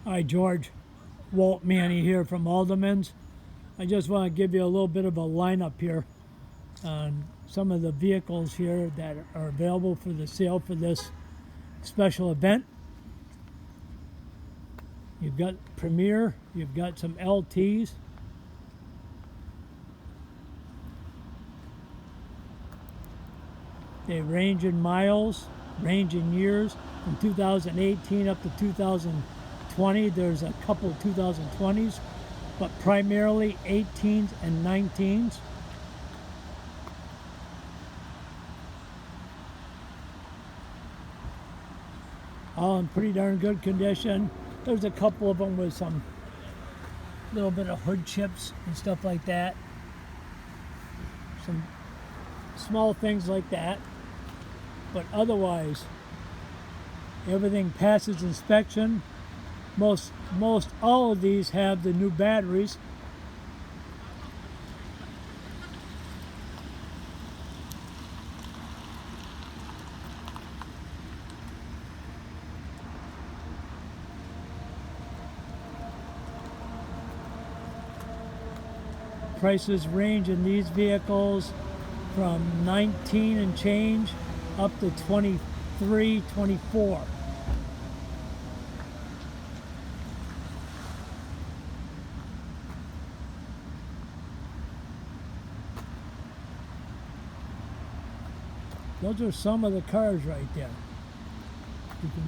Hi, George. Walt Manny here from Alderman's. I just want to give you a little bit of a lineup here on some of the vehicles here that are available for the sale for this special event. You've got Premier, you've got some LTs. They range in miles, range in years, from 2018 up to 2020. There's a couple 2020s, but primarily 18s and 19s. All in pretty darn good condition. There's a couple of them with some little bit of hood chips and stuff like that. Some small things like that. But otherwise, everything passes inspection. Most all of these have the new batteries. Prices range in these vehicles from 19 and change up to 23, 24. Those are some of the cars right there. You can,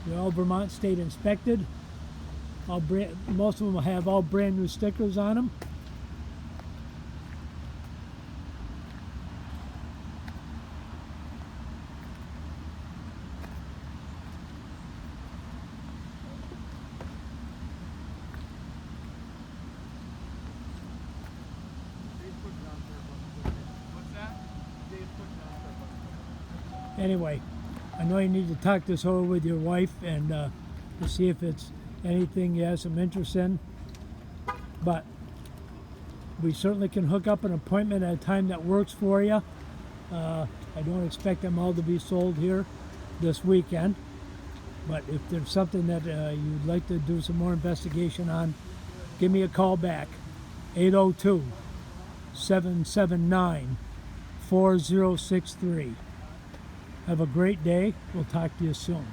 they're all Vermont State inspected. Most of them have all brand new stickers on them. Anyway, I know you need to talk this over with your wife and to see if it's anything you have some interest in, but we certainly can hook up an appointment at a time that works for you. I don't expect them all to be sold here this weekend, but if there's something that you'd like to do some more investigation on, give me a call back. 802-779-4063. Have a great day. We'll talk to you soon.